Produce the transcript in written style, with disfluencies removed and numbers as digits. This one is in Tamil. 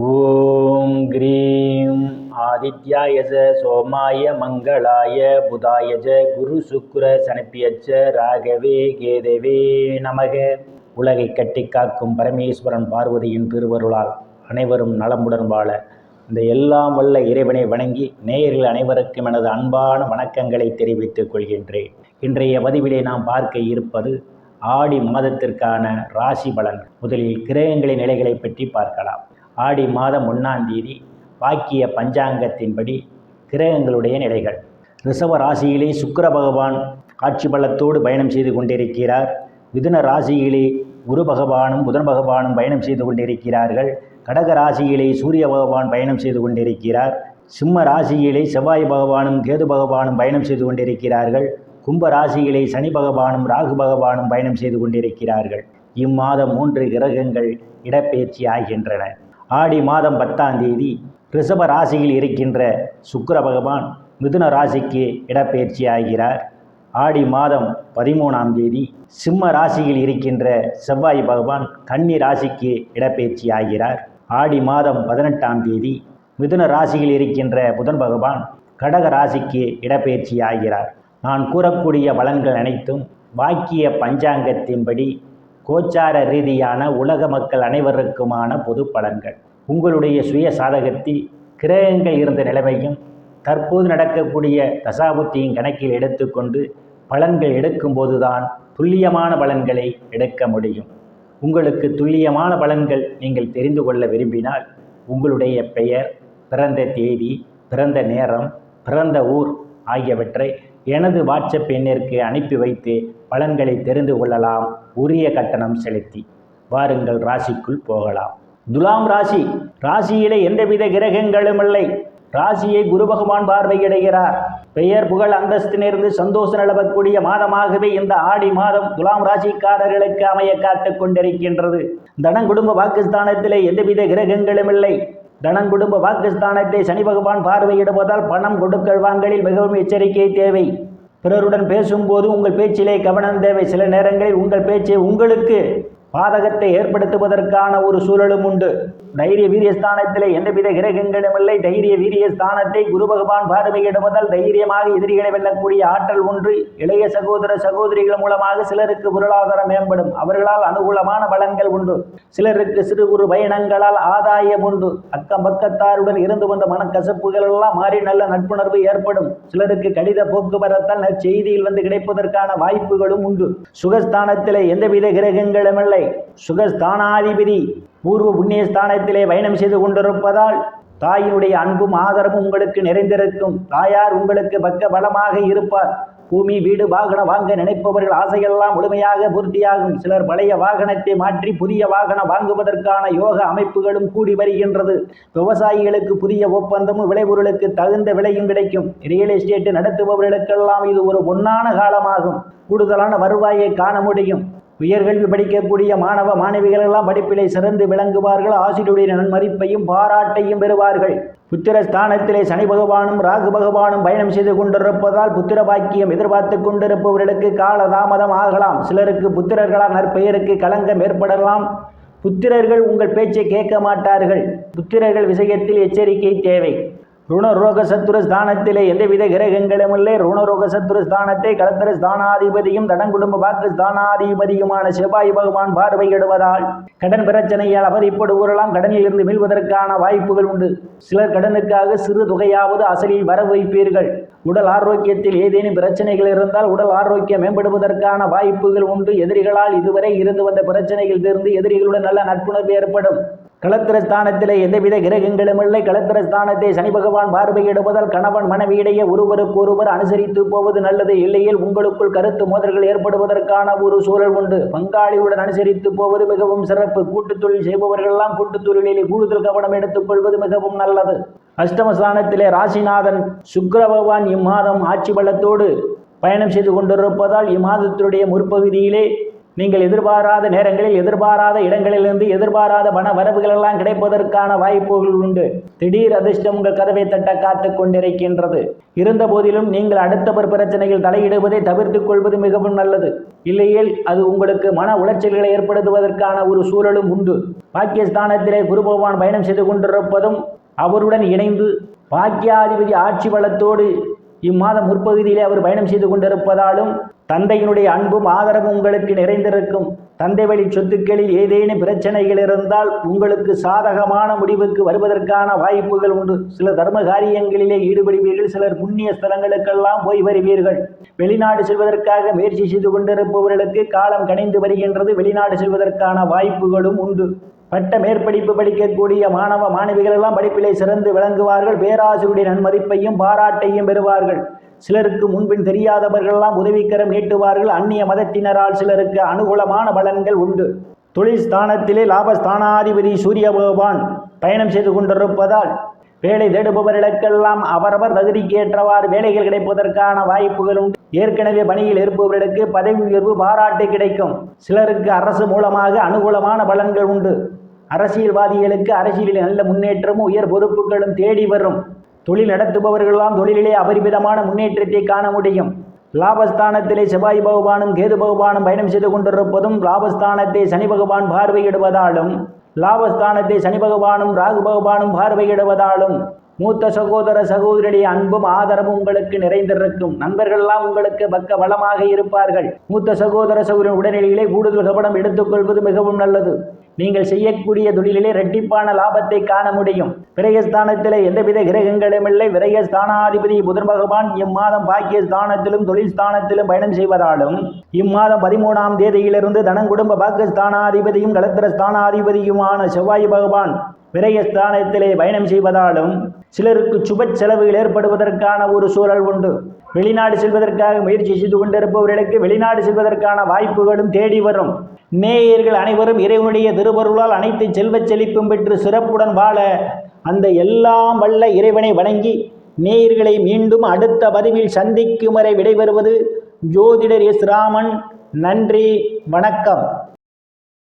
ஓம் கிரீம் ஆதித்யாயச சோமாய மங்களாய புதாயஜ குரு சுக்ர சனிப்பியச்ச ராகவே கேதவே நமக. உலகை கட்டி காக்கும் பரமேஸ்வரன் பார்வதியின் திருவருளால் அனைவரும் நலமுடன் வாழ இந்த எல்லாம் வல்ல இறைவனை வணங்கி நேயர்கள் அனைவருக்கும் எனது அன்பான வணக்கங்களை தெரிவித்துக் கொள்கின்றேன். இன்றைய பதிவிலே நாம் பார்க்க இருப்பது ஆடி மாதத்திற்கான ராசி பலன். முதலில் கிரகங்களின் நிலைகளை பற்றி பார்க்கலாம். ஆடி மாதம் 1ஆம் தேதி வாக்கிய பஞ்சாங்கத்தின்படி கிரகங்களுடைய நிலைகள். ரிஷப ராசியிலே சுக்கிர பகவான் ஆட்சி பலத்தோடு பயணம் செய்து கொண்டிருக்கிறார். மிதுன ராசியிலே குரு பகவானும் புதன் பகவானும் பயணம் செய்து கொண்டிருக்கிறார்கள். கடக ராசியிலே சூரிய பகவான் பயணம் செய்து கொண்டிருக்கிறார். சிம்ம ராசியிலே செவ்வாய் பகவானும் கேது பகவானும் பயணம் செய்து கொண்டிருக்கிறார்கள். கும்ப ராசியிலே சனி பகவானும் ராகு பகவானும் பயணம் செய்து கொண்டிருக்கிறார்கள். இம்மாதம் 3 கிரகங்கள் இடப்பெயர்ச்சி ஆகின்றன. ஆடி மாதம் 10ஆம் தேதி ரிஷப ராசியில் இருக்கின்ற சுக்கிர பகவான் மிதுன ராசிக்கு இடப்பெயர்ச்சி ஆகிறார். ஆடி மாதம் 13ஆம் தேதி சிம்ம ராசியில் இருக்கின்ற செவ்வாய் பகவான் கன்னி ராசிக்கு இடப்பெயர்ச்சி ஆகிறார். ஆடி மாதம் 18ஆம் தேதி மிதுன ராசியில் இருக்கின்ற புதன் பகவான் கடக ராசிக்கு இடப்பெயர்ச்சி ஆகிறார். நான் கூறக்கூடிய பலன்கள் அனைத்தும் வாக்கிய பஞ்சாங்கத்தின்படி கோச்சார ரீதியான உலக மக்கள் அனைவருக்குமான பொது பலன்கள். உங்களுடைய சுய சாதகத்தில் கிரகங்கள் இருந்த நிலைமையும் தற்போது நடக்கக்கூடிய தசாபுத்தியின் கணக்கில் எடுத்துக்கொண்டு பலன்கள் எடுக்கும்போதுதான் துல்லியமான பலன்களை எடுக்க முடியும். உங்களுக்கு துல்லியமான பலன்கள் நீங்கள் தெரிந்து கொள்ள விரும்பினால் உங்களுடைய பெயர், பிறந்த தேதி, பிறந்த நேரம், பிறந்த ஊர் ஆகியவற்றை எனது வாட்ஸ்அப் எண்ணிற்கு அனுப்பி வைத்து பலன்களை தெரிந்து கொள்ளலாம், உரிய கட்டணம் செலுத்தி. வாருங்கள் ராசிக்குள் போகலாம். துலாம் ராசி. ராசியிலே எந்தவித கிரகங்களும் இல்லை. ராசியை குரு பகவான் பார்வையிடுகிறார். பெயர் புகழ் அந்தஸ்திலிருந்து சந்தோஷம் நிலவக்கூடிய மாதமாகவே இந்த ஆடி மாதம் துலாம் ராசிக்காரர்களுக்கு அமைய காத்து கொண்டிருக்கின்றது. தனம் குடும்ப வாக்குஸ்தானத்திலே எந்தவித கிரகங்களும் இல்லை. தனம் குடும்ப வாக்குஸ்தானத்தை சனி பகவான் பார்வையிடுவதால் பணம் கொடுக்கல் வாங்கலில் மிகவும் எச்சரிக்கை தேவை. பிறருடன் பேசும்போது உங்கள் பேச்சிலே கவனம் தேவை. சில நேரங்களில் உங்கள் பேச்சை உங்களுக்கு பாதகத்தை ஏற்படுத்துவதற்கான ஒரு சூழலும் உண்டு. தைரிய வீரியஸ்தானத்திலே எந்தவித கிரகங்களும் இல்லை. தைரிய வீரியஸ்தானத்தை குரு பகவான் பார்வையிடுவதால் தைரியமாக எதிரிகளை வெல்லக்கூடிய ஆற்றல் ஒன்று. இளைய சகோதர சகோதரிகள் மூலமாக சிலருக்கு பொருளாதாரம் மேம்படும். அவர்களால் அனுகூலமான பலன்கள் உண்டு. சிலருக்கு சிறு குறு பயணங்களால் ஆதாயம் உண்டு. அக்கம் பக்கத்தாருடன் இருந்து வந்த மனக்கசப்புகள் எல்லாம் மாறி நல்ல நட்புணர்வு ஏற்படும். சிலருக்கு கடித போக்குவரத்தால் செய்தியில் வந்து கிடைப்பதற்கான வாய்ப்புகளும் உண்டு. சுகஸ்தானத்திலே எந்தவித கிரகங்களும் இல்லை. சுகஸ்தானாதிபதி பூர்வ புண்ணியஸ்தானத்திலே பயணம் செய்து கொண்டிருப்பதால் தாயினுடைய அன்பும் ஆதரவும் உங்களுக்கு நிறைந்திருக்கும். தாயார் உங்களுக்கு பக்க பலமாக இருப்பார். பூமி வீடு வாகனம் வாங்க நினைப்பவர்கள் ஆசையெல்லாம் முழுமையாக பூர்த்தியாகும். சிலர் பழைய வாகனத்தை மாற்றி புதிய வாகனம் வாங்குவதற்கான யோக அமைப்புகளும் கூடி வருகின்றது. விவசாயிகளுக்கு புதிய ஒப்பந்தமும் விளைபொருளுக்கு தகுந்த விலையும் கிடைக்கும். ரியல் எஸ்டேட் நடத்துபவர்களுக்கெல்லாம் இது ஒரு பொன்னான காலமாகும். கூடுதலான வருவாயை காண முடியும். உயர்கல்வி படிக்கக்கூடிய மாணவ மாணவிகள் எல்லாம் படிப்பிலே சிறந்து விளங்குவார்கள். ஆசிரியருடைய நன்மதிப்பையும் பாராட்டையும் பெறுவார்கள். புத்திரஸ்தானத்திலே சனி பகவானும் ராகு பகவானும் பயணம் செய்து கொண்டிருப்பதால் புத்திர பாக்கியம் எதிர்பார்த்து கொண்டிருப்பவர்களுக்கு கால தாமதம் ஆகலாம். சிலருக்கு புத்திரர்களால் நற்பெயருக்கு களங்கம் ஏற்படலாம். புத்திரர்கள் உங்கள் பேச்சை கேட்க மாட்டார்கள். புத்திரர்கள் விஷயத்தில் எச்சரிக்கை தேவை. ருணரோக சத்துருஸ்தானத்திலே எந்தவித கிரகங்களும் இல்லை. ருணரோக சத்துருஸ்தானத்தை களத்திர ஸ்தானாதிபதியும் தடங்குடும்ப வாக்கு ஸ்தானாதிபதியுமான செவ்வாய் பகவான் பார்வையிடுவதால் கடன் பிரச்சனையால் அவதிப்படுவரெல்லாம் கடனில் இருந்து மீள்வதற்கான வாய்ப்புகள் உண்டு. சிலர் கடனுக்காக சிறு தொகையாவது அசலில் வர வைப்பீர்கள். உடல் ஆரோக்கியத்தில் ஏதேனும் பிரச்சனைகள் இருந்தால் உடல் ஆரோக்கியம் மேம்படுவதற்கான வாய்ப்புகள் உண்டு. எதிரிகளால் இதுவரை இருந்து வந்த பிரச்சனைகள் தீர்ந்து எதிரிகளுடன் நல்ல நட்புணர்வு ஏற்படும். களத்திரஸ்தானத்திலே எந்தவித கிரகங்களும் இல்லை. களத்திரஸ்தானத்தை சனி பகவான் பார்வையிடுவதால் கணவன் மனைவியிடையே ஒருவருக்கு ஒருவர் அனுசரித்து போவது நல்லது. இல்லையில் உங்களுக்குள் கருத்து மோதல்கள் ஏற்படுவதற்கான ஒரு சூழல் உண்டு. பங்காளியுடன் அனுசரித்து போவது மிகவும் சிறப்பு. கூட்டுத் தொழில் செய்பவர்களெல்லாம் கூட்டுத் தொழிலிலே கூடுதல் கவனம் எடுத்துக் கொள்வது மிகவும் நல்லது. அஷ்டமஸ்தானத்திலே ராசிநாதன் சுக்கிர பகவான் இம்மாதம் ஆட்சி பலத்தோடு பயணம் செய்து கொண்டிருப்பதால் இம்மாதத்தினுடைய முற்பகுதியிலே நீங்கள் எதிர்பாராத நேரங்களில் எதிர்பாராத இடங்களிலிருந்து எதிர்பாராத பண வரவுகள் எல்லாம் கிடைப்பதற்கான வாய்ப்புகள் உண்டு. திடீர் அதிர்ஷ்டம் உங்கள் கதவை தட்ட காத்து கொண்டிருக்கின்றது. இருந்த போதிலும் நீங்கள் அடுத்தவர் பிரச்சனையில் தலையிடுவதை தவிர்த்து கொள்வது மிகவும் நல்லது. இல்லையேல் அது உங்களுக்கு மன உளைச்சல்களை ஏற்படுத்துவதற்கான ஒரு சூழலும் உண்டு. பாக்கியஸ்தானத்திலே குரு பகவான் பயணம் செய்து கொண்டிருப்பதும் அவருடன் இணைந்து பாக்கியாதிபதி ஆட்சி பலத்தோடு இம்மாதம் முற்பகுதியிலே அவர் பயணம் செய்து கொண்டிருப்பதாலும் தந்தையினுடைய அன்பும் ஆதரவும் உங்களுக்கு நிறைந்திருக்கும். தந்தை வழி சொத்துக்களில் ஏதேனும் பிரச்சனைகள் இருந்தால் உங்களுக்கு சாதகமான முடிவுக்கு வருவதற்கான வாய்ப்புகள் உண்டு. சில தர்ம காரியங்களிலே ஈடுபடுவீர்கள். சிலர் புண்ணிய ஸ்தலங்களுக்கெல்லாம் போய் வருவீர்கள். வெளிநாடு செல்வதற்காக முயற்சி செய்து கொண்டிருப்பவர்களுக்கு காலம் கனிந்து வருகின்றது. வெளிநாடு செல்வதற்கான வாய்ப்புகளும் உண்டு. பட்ட மேற்படிப்பு படிக்கக்கூடிய மாணவ மாணவிகள் எல்லாம் படிப்பிலே சிறந்து விளங்குவார்கள். பேராசிரியருடைய நன்மதிப்பையும் பாராட்டையும் பெறுவார்கள். சிலருக்கு முன்பின் தெரியாதவர்களெல்லாம் உதவிக்கரம் நீட்டுவார்கள். அந்நிய மதத்தினரால் சிலருக்கு அனுகூலமான பலன்கள் உண்டு. தொழில் ஸ்தானத்திலே லாபஸ்தானாதிபதி சூரிய பகவான் பயணம் செய்து கொண்டிருப்பதால் வேலை தேடுபவர்களுக்கெல்லாம் அவரவர் தகுதிக்கு ஏற்றவாறு வேலைகள் கிடைப்பதற்கான வாய்ப்புகள் உண்டு. ஏற்கனவே பணியில் இருப்பவர்களுக்கு பதவி உயர்வு பாராட்டு கிடைக்கும். சிலருக்கு அரசு மூலமாக அனுகூலமான பலன்கள் உண்டு. அரசியல்வாதிகளுக்கு அரசியலில் நல்ல முன்னேற்றமும் உயர் பொறுப்புகளும் தேடி வரும். தொழில் நடத்துபவர்களெல்லாம் தொழிலிலே அபரிமிதமான முன்னேற்றத்தை காண முடியும். லாபஸ்தானத்திலே செவ்வாய் பகவானும் கேது பகவானும் பயணம் செய்து கொண்டிருப்பதும் லாபஸ்தானத்தை சனி பகவான் பார்வையிடுவதாலும் லாபஸ்தானத்தை சனி பகவானும் ராகு பகவானும் பார்வையிடுவதாலும் மூத்த சகோதர சகோதரியுடைய அன்பும் ஆதரவும் உங்களுக்கு நிறைந்திருக்கும். நண்பர்கள்லாம் உங்களுக்கு பக்க பலமாக இருப்பார்கள். மூத்த சகோதர சகோதரின் உடல்நிலையிலே கூடுதல் கவனம் எடுத்துக்கொள்வது மிகவும் நல்லது. நீங்கள் செய்யக்கூடிய தொழிலிலே இரட்டிப்பான லாபத்தை காண முடியும். விரயஸ்தானத்திலே எந்தவித கிரகங்களும் இல்லை. விரயஸ்தானாதிபதி புதன் பகவான் இம்மாதம் பாக்கியஸ்தானத்திலும் தொழில் ஸ்தானத்திலும் பயணம் செய்வதாலும் இம்மாதம் 13ஆம் தேதியிலிருந்து தனங்குடும்ப பாக்கியஸ்தானாதிபதியும் கலத்திர ஸ்தானாதிபதியுமான செவ்வாய் பகவான் விரயஸ்தானத்திலே பயணம் செய்வதாலும் சிலருக்கு சுப செலவுகள் ஏற்படுவதற்கான ஒரு சூழல் உண்டு. வெளிநாடு செல்வதற்காக முயற்சி செய்து கொண்டிருப்பவர்களுக்கு வெளிநாடு செல்வதற்கான வாய்ப்புகளும் தேடி வரும். நேயர்கள் அனைவரும் இறைவனுடைய திருவருளால் அனைத்து செல்வச் செழிப்பும் பெற்று சிறப்புடன் வாழ அந்த எல்லாம் வல்ல இறைவனை வணங்கி நேயர்களை மீண்டும் அடுத்த பதிவில் சந்திக்கும் வரை விடைபெறுவது ஜோதிடர் எஸ் ராமன். நன்றி, வணக்கம்.